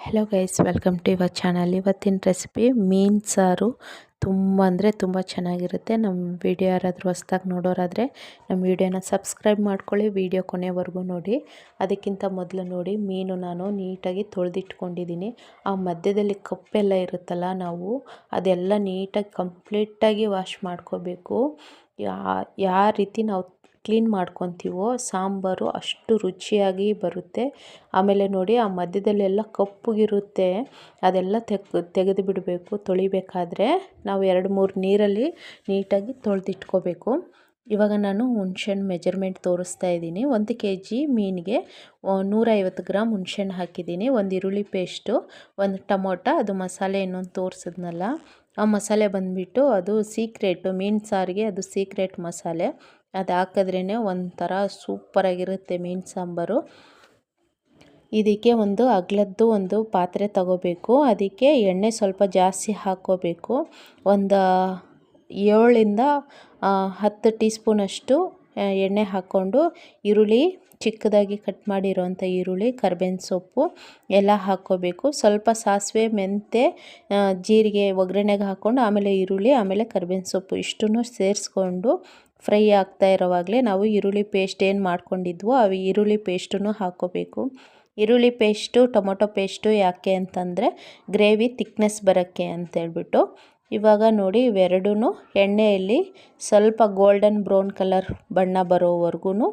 Hello guys, welcome to your channel. ಇವತ್ತಿನ recipe ಮೀನು ಸಾರು. ತುಂಬ ಅಂದರೆ ತುಂಬ ಚೆನ್ನಾಗಿರುತ್ತೆ. ನಮ್ಮ ವಿಡಿಯೋ ಯಾರಾದರೂ ಹೊಸ್ದಾಗಿ ನೋಡೋರಾದರೆ ನಮ್ಮ ವಿಡಿಯೋನ ಸಬ್ಸ್ಕ್ರೈಬ್ ಮಾಡ್ಕೊಳ್ಳಿ, ವಿಡಿಯೋ ಕೊನೆವರೆಗೂ ನೋಡಿ. ಅದಕ್ಕಿಂತ ಮೊದಲು ನೋಡಿ, ಮೀನು ನಾನು ನೀಟಾಗಿ ತೊಳೆದಿಟ್ಕೊಂಡಿದ್ದೀನಿ. ಆ ಮಧ್ಯದಲ್ಲಿ ಕಪ್ಪೆಲ್ಲ ಇರುತ್ತಲ್ಲ, ನಾವು ಅದೆಲ್ಲ ನೀಟಾಗಿ ಕಂಪ್ಲೀಟಾಗಿ ವಾಶ್ ಮಾಡ್ಕೋಬೇಕು. ಯಾವ ರೀತಿ ನಾವು ಕ್ಲೀನ್ ಮಾಡ್ಕೊತೀವೋ ಸಾಂಬಾರು ಅಷ್ಟು ರುಚಿಯಾಗಿ ಬರುತ್ತೆ. ಆಮೇಲೆ ನೋಡಿ, ಆ ಮಧ್ಯದಲ್ಲೆಲ್ಲ ಕಪ್ಪಗಿರುತ್ತೆ, ಅದೆಲ್ಲ ತೆಗೆದು ಬಿಡಬೇಕು. ತೊಳಿಬೇಕಾದ್ರೆ ನಾವು 2-3 ನೀರಲ್ಲಿ ನೀಟಾಗಿ ತೊಳೆದಿಟ್ಕೋಬೇಕು. ಇವಾಗ ನಾನು ಹುಣಸೆಹಣ್ಣು ಮೆಜರ್ಮೆಂಟ್ ತೋರಿಸ್ತಾ ಇದ್ದೀನಿ. 1 kg ಮೀನಿಗೆ 150 ಗ್ರಾಮ್ ಹುಣಸೆಹಣ್ಣು ಹಾಕಿದ್ದೀನಿ, 1 ಈರುಳ್ಳಿ ಪೇಸ್ಟು, 1 ಟೊಮೊಟೊ, ಅದು ಮಸಾಲೆ ಇನ್ನೊಂದು ತೋರಿಸಿದ್ನಲ್ಲ ಆ ಮಸಾಲೆ ಬಂದುಬಿಟ್ಟು ಅದು ಸೀಕ್ರೆಟು, ಮೀನು ಸಾರಿಗೆ ಅದು ಸೀಕ್ರೆಟ್ ಮಸಾಲೆ. ಅದು ಹಾಕಿದ್ರೇ ಒಂಥರ ಸೂಪರಾಗಿರುತ್ತೆ ಮೀನು ಸಾಂಬಾರು. ಇದಕ್ಕೆ ಒಂದು ಅಗಲದ್ದು ಒಂದು ಪಾತ್ರೆ ತಗೋಬೇಕು. ಅದಕ್ಕೆ ಎಣ್ಣೆ ಸ್ವಲ್ಪ ಜಾಸ್ತಿ ಹಾಕ್ಕೋಬೇಕು. ಒಂದು 7ರಿಂದ 10 ಟೀ ಸ್ಪೂನಷ್ಟು ಎಣ್ಣೆ ಹಾಕ್ಕೊಂಡು ಈರುಳ್ಳಿ, ಚಿಕ್ಕದಾಗಿ ಕಟ್ ಮಾಡಿರೋಂಥ ಈರುಳ್ಳಿ, ಕರ್ಬೇವಿನ ಸೊಪ್ಪು ಎಲ್ಲ ಹಾಕ್ಕೋಬೇಕು. ಸ್ವಲ್ಪ ಸಾಸಿವೆ, ಮೆಂತೆ, ಜೀರಿಗೆ ಒಗ್ಗರಣೆಗೆ ಹಾಕ್ಕೊಂಡು ಆಮೇಲೆ ಈರುಳ್ಳಿ, ಆಮೇಲೆ ಕರ್ಬೇವಿನ ಸೊಪ್ಪು ಇಷ್ಟನ್ನು ಸೇರಿಸ್ಕೊಂಡು ಫ್ರೈ ಆಗ್ತಾ ಇರೋವಾಗಲೇ ನಾವು ಈರುಳ್ಳಿ ಪೇಸ್ಟ್ ಏನು ಮಾಡ್ಕೊಂಡಿದ್ವೋ ಆ ಈರುಳ್ಳಿ ಪೇಸ್ಟನ್ನು ಹಾಕ್ಕೋಬೇಕು. ಈರುಳ್ಳಿ ಪೇಸ್ಟು, ಟೊಮೊಟೊ ಪೇಸ್ಟು ಯಾಕೆ ಅಂತಂದರೆ ಗ್ರೇವಿ ತಿಕ್ನೆಸ್ ಬರೋಕ್ಕೆ ಅಂತೇಳ್ಬಿಟ್ಟು. ಇವಾಗ ನೋಡಿ, ಇವೆರಡೂ ಎಣ್ಣೆಯಲ್ಲಿ ಸ್ವಲ್ಪ ಗೋಲ್ಡನ್ ಬ್ರೌನ್ ಕಲರ್ ಬಣ್ಣ ಬರೋವರೆಗೂ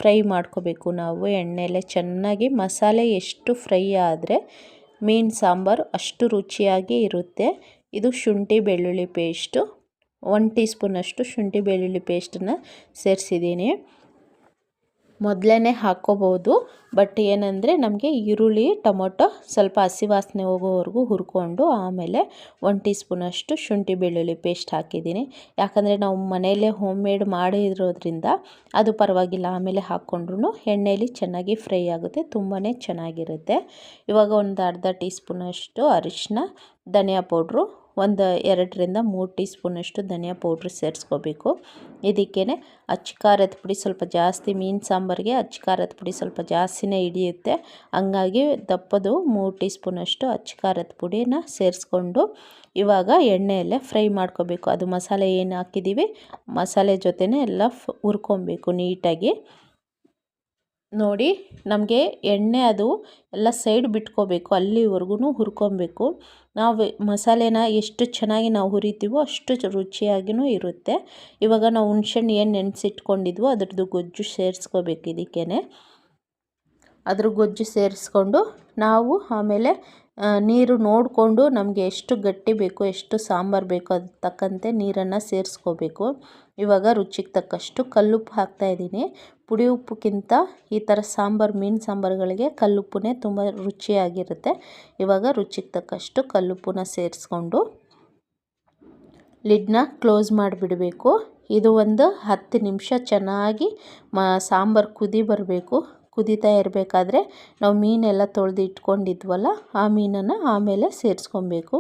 ಫ್ರೈ ಮಾಡ್ಕೋಬೇಕು. ನಾವು ಎಣ್ಣೆಯಲ್ಲೇ ಚೆನ್ನಾಗಿ ಮಸಾಲೆ ಎಷ್ಟು ಫ್ರೈ ಆದರೆ ಮೀನು ಸಾಂಬಾರು ಅಷ್ಟು ರುಚಿಯಾಗಿ ಇರುತ್ತೆ. ಇದು ಶುಂಠಿ ಬೆಳ್ಳುಳ್ಳಿ ಪೇಸ್ಟು, 1 ಟೀ ಸ್ಪೂನಷ್ಟು ಶುಂಠಿ ಬೆಳ್ಳುಳ್ಳಿ ಪೇಸ್ಟನ್ನು ಸೇರಿಸಿದ್ದೀನಿ. ಮೊದಲೇ ಹಾಕ್ಕೋಬೋದು, ಬಟ್ ಏನಂದರೆ ನಮಗೆ ಈರುಳ್ಳಿ, ಟೊಮೊಟೊ ಸ್ವಲ್ಪ ಹಸಿ ವಾಸನೆ ಹೋಗೋವರೆಗೂ ಹುರ್ಕೊಂಡು ಆಮೇಲೆ 1 ಟೀ ಸ್ಪೂನಷ್ಟು ಶುಂಠಿ ಬೆಳ್ಳುಳ್ಳಿ ಪೇಸ್ಟ್ ಹಾಕಿದ್ದೀನಿ. ಯಾಕಂದರೆ ನಾವು ಮನೆಯಲ್ಲೇ ಹೋಮ್ ಮೇಡ್ ಮಾಡಿರೋದ್ರಿಂದ ಅದು ಪರವಾಗಿಲ್ಲ, ಆಮೇಲೆ ಹಾಕ್ಕೊಂಡ್ರೂ ಎಣ್ಣೆಯಲ್ಲಿ ಚೆನ್ನಾಗಿ ಫ್ರೈ ಆಗುತ್ತೆ, ತುಂಬಾ ಚೆನ್ನಾಗಿರುತ್ತೆ. ಇವಾಗ ಒಂದು ಅರ್ಧ ಟೀ ಸ್ಪೂನಷ್ಟು ಅರಿಶಿನ, ಧನಿಯಾ ಪೌಡ್ರು, ಒಂದು 2ರಿಂದ 3 ಟೀ ಸ್ಪೂನಷ್ಟು ಧನಿಯಾ ಪೌಡ್ರ್ ಸೇರಿಸ್ಕೋಬೇಕು. ಇದಕ್ಕೇ ಅಚ್ಚ ಖಾರದ ಪುಡಿ ಸ್ವಲ್ಪ ಜಾಸ್ತಿ, ಮೀನು ಸಾಂಬಾರಿಗೆ ಅಚ್ಚ ಖಾರದ ಪುಡಿ ಸ್ವಲ್ಪ ಜಾಸ್ತಿನೇ ಹಿಡಿಯುತ್ತೆ. ಹಂಗಾಗಿ ದಪ್ಪದು 3 ಟೀ ಸ್ಪೂನಷ್ಟು ಅಚ್ಚ ಖಾರದ ಪುಡಿನ ಸೇರಿಸ್ಕೊಂಡು ಇವಾಗ ಎಣ್ಣೆಯಲ್ಲೇ ಫ್ರೈ ಮಾಡ್ಕೋಬೇಕು. ಅದು ಮಸಾಲೆ ಏನು ಹಾಕಿದ್ದೀವಿ ಮಸಾಲೆ ಜೊತೆನೇ ಎಲ್ಲ ಹುರ್ಕೊಬೇಕು ನೀಟಾಗಿ. ನೋಡಿ, ನಮಗೆ ಎಣ್ಣೆ ಅದು ಎಲ್ಲ ಸೈಡ್ ಬಿಟ್ಕೋಬೇಕು, ಅಲ್ಲಿವರೆಗೂ ಹುರ್ಕೊಬೇಕು. ನಾವು ಮಸಾಲೆನ ಎಷ್ಟು ಚೆನ್ನಾಗಿ ನಾವು ಹುರಿತೀವೋ ಅಷ್ಟು ರುಚಿಯಾಗಿಯೂ ಇರುತ್ತೆ. ಇವಾಗ ನಾವು ಹುಣಸೆಹಣ್ಣು ಏನು ನೆನೆಸಿಟ್ಕೊಂಡಿದ್ವೋ ಅದ್ರದ್ದು ಗೊಜ್ಜು ಸೇರಿಸ್ಕೋಬೇಕು. ಇದಕ್ಕೇ ಅದ್ರ ಗೊಜ್ಜು ಸೇರಿಸ್ಕೊಂಡು ನಾವು ಆಮೇಲೆ ನೀರು ನೋಡಿಕೊಂಡು ನಮಗೆ ಎಷ್ಟು ಗಟ್ಟಿ ಬೇಕು, ಎಷ್ಟು ಸಾಂಬಾರು ಬೇಕು ಅದಕ್ಕೆ ತಕ್ಕಂತೆ ನೀರನ್ನು ಸೇರಿಸ್ಕೋಬೇಕು. ಇವಾಗ ರುಚಿಗೆ ತಕ್ಕಷ್ಟು ಕಲ್ಲುಪ್ಪು ಹಾಕ್ತಾಯಿದ್ದೀನಿ. ಪುಡಿ ಉಪ್ಪಕ್ಕಿಂತ ಈ ಥರ ಸಾಂಬಾರು, ಮೀನು ಸಾಂಬಾರುಗಳಿಗೆ ಕಲ್ಲುಪ್ಪೇ ತುಂಬ ರುಚಿಯಾಗಿರುತ್ತೆ. ಇವಾಗ ರುಚಿಗೆ ತಕ್ಕಷ್ಟು ಕಲ್ಲುಪ್ಪನ್ನ ಸೇರಿಸ್ಕೊಂಡು ಲಿಡ್ನ ಕ್ಲೋಸ್ ಮಾಡಿಬಿಡಬೇಕು. ಇದು ಒಂದು 10 ನಿಮಿಷ ಚೆನ್ನಾಗಿ ಸಾಂಬಾರು ಕುದಿ ಬರಬೇಕು. ಕುದೀತಾ ಇರಬೇಕಾದ್ರೆ ನಾವು ಮೀನೆಲ್ಲ ತೊಳೆದು ಇಟ್ಕೊಂಡಿದ್ವಲ್ಲ ಆ ಮೀನನ್ನು ಆಮೇಲೆ ಸೇರಿಸ್ಕೊಬೇಕು.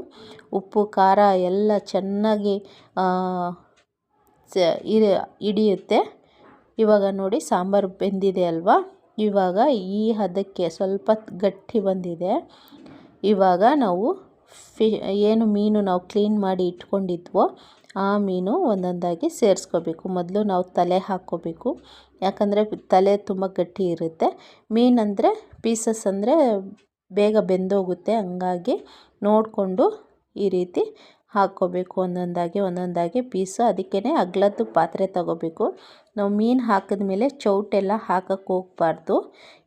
ಉಪ್ಪು ಖಾರ ಎಲ್ಲ ಚೆನ್ನಾಗಿ ಹಿಡಿಯುತ್ತೆ. ಇವಾಗ ನೋಡಿ, ಸಾಂಬಾರು ಬೆಂದಿದೆ ಅಲ್ವಾ, ಇವಾಗ ಈ ಹದಕ್ಕೆ ಸ್ವಲ್ಪ ಗಟ್ಟಿ ಬಂದಿದೆ. ಇವಾಗ ನಾವು ಏನು ಮೀನು ನಾವು ಕ್ಲೀನ್ ಮಾಡಿ ಇಟ್ಕೊಂಡಿದ್ವೋ ಆ ಮೀನು ಒಂದೊಂದಾಗಿ ಸೇರಿಸ್ಕೋಬೇಕು. ಮೊದಲು ನಾವು ತಲೆ ಹಾಕ್ಕೋಬೇಕು, ಯಾಕಂದರೆ ತಲೆ ತುಂಬ ಗಟ್ಟಿ ಇರುತ್ತೆ. ಮೀನಂದರೆ ಪೀಸಸ್ ಅಂದರೆ ಬೇಗ ಬೆಂದೋಗುತ್ತೆ, ಹಂಗಾಗಿ ನೋಡಿಕೊಂಡು ಈ ರೀತಿ ಹಾಕ್ಕೋಬೇಕು. ಒಂದೊಂದಾಗಿ ಪೀಸು. ಅದಕ್ಕೇ ಅಗಲದ್ದು ಪಾತ್ರೆ ತಗೋಬೇಕು. ನಾವು ಮೀನು ಹಾಕಿದ್ಮೇಲೆ ಚೌಟೆಲ್ಲ ಹಾಕಕ್ಕೆ ಹೋಗಬಾರ್ದು,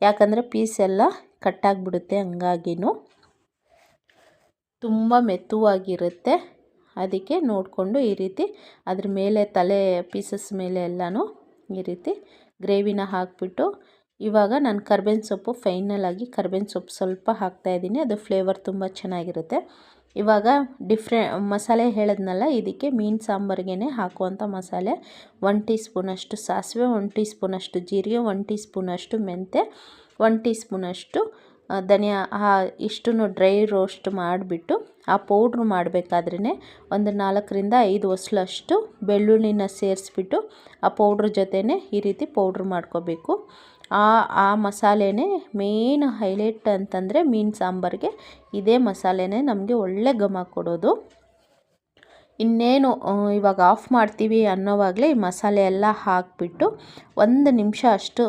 ಯಾಕಂದರೆ ಪೀಸೆಲ್ಲ ಕಟ್ಟಾಗಿಬಿಡುತ್ತೆ. ಹಂಗಾಗಿನೂ ತುಂಬ ಮೆತ್ತವಾಗಿರುತ್ತೆ. ಅದಕ್ಕೆ ನೋಡಿಕೊಂಡು ಈ ರೀತಿ ಅದ್ರ ಮೇಲೆ ತಲೆ ಪೀಸಸ್ ಮೇಲೆ ಎಲ್ಲನೂ ಈ ರೀತಿ ಗ್ರೇವಿನ ಹಾಕಿಬಿಟ್ಟು ಇವಾಗ ನಾನು ಕರ್ಬೇವಿನ ಸೊಪ್ಪು ಫೈನಲಾಗಿ ಕರ್ಬೇವಿನ ಸೊಪ್ಪು ಸ್ವಲ್ಪ ಹಾಕ್ತಾಯಿದ್ದೀನಿ. ಅದು ಫ್ಲೇವರ್ ತುಂಬ ಚೆನ್ನಾಗಿರುತ್ತೆ. ಇವಾಗ ಮಸಾಲೆ ಹೇಳಿದ್ನಲ್ಲ, ಇದಕ್ಕೆ ಮೀನು ಸಾಂಬಾರಿಗೇ ಹಾಕುವಂಥ ಮಸಾಲೆ 1 ಟೀ ಸ್ಪೂನಷ್ಟು ಸಾಸಿವೆ, 1 ಟೀ ಸ್ಪೂನಷ್ಟು ಜೀರಿಗೆ, 1 ಟೀ ಸ್ಪೂನಷ್ಟು ಮೆಂತೆ, 1 ಟೀ ಸ್ಪೂನಷ್ಟು ಧನಿಯಾ. ಇಷ್ಟನ್ನು ಡ್ರೈ ರೋಸ್ಟ್ ಮಾಡಿಬಿಟ್ಟು ಆ ಪೌಡ್ರ್ ಮಾಡಬೇಕಾದ್ರೇ ಒಂದು 4ರಿಂದ 5 ಒಸಲಷ್ಟು ಬೆಳ್ಳುಳ್ಳಿನ ಸೇರಿಸ್ಬಿಟ್ಟು ಆ ಪೌಡ್ರ್ ಜೊತೆನೇ ಈ ರೀತಿ ಪೌಡ್ರ್ ಮಾಡ್ಕೋಬೇಕು. ಆ ಮಸಾಲೆನೇ ಮೇನ್ ಹೈಲೈಟ್ ಅಂತಂದರೆ ಮೀನು ಸಾಂಬಾರಿಗೆ ಇದೇ ಮಸಾಲೆನೇ ನಮಗೆ ಒಳ್ಳೆ ಘಮ ಕೊಡೋದು. ಇನ್ನೇನು ಇವಾಗ ಆಫ್ ಮಾಡ್ತೀವಿ ಅನ್ನೋವಾಗಲೇ ಈ ಮಸಾಲೆ ಎಲ್ಲ ಹಾಕಿಬಿಟ್ಟು 1 ನಿಮಿಷ ಅಷ್ಟು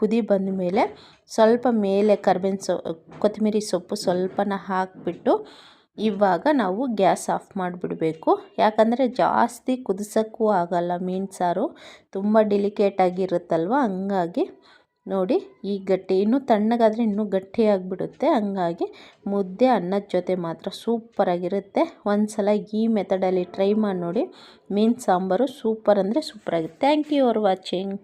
ಕುದಿ ಬಂದ ಮೇಲೆ ಸ್ವಲ್ಪ ಮೇಲೆ ಕೊತ್ತಂಬರಿ ಸೊಪ್ಪು ಸ್ವಲ್ಪನ ಹಾಕಿಬಿಟ್ಟು ಇವಾಗ ನಾವು ಗ್ಯಾಸ್ ಆಫ್ ಮಾಡಿಬಿಡಬೇಕು. ಯಾಕಂದರೆ ಜಾಸ್ತಿ ಕುದಿಸೋಕ್ಕೂ ಆಗಲ್ಲ, ಮೀನು ಸಾರು ತುಂಬ ಡೆಲಿಕೇಟಾಗಿರುತ್ತಲ್ವ, ಹಂಗಾಗಿ ನೋಡಿ ಈ ಗಟ್ಟಿ, ಇನ್ನೂ ತಣ್ಣಗಾದರೆ ಇನ್ನೂ ಗಟ್ಟಿಯಾಗಿಬಿಡುತ್ತೆ. ಹಂಗಾಗಿ ಮುದ್ದೆ ಅನ್ನದ ಜೊತೆ ಮಾತ್ರ ಸೂಪರಾಗಿರುತ್ತೆ. ಒಂದು ಸಲ ಈ ಮೆಥಡಲ್ಲಿ ಟ್ರೈ ಮಾಡಿ ನೋಡಿ, ಮೀನು ಸಾಂಬಾರು ಸೂಪರ್ ಅಂದರೆ ಸೂಪರಾಗಿರುತ್ತೆ. Thank you for watching.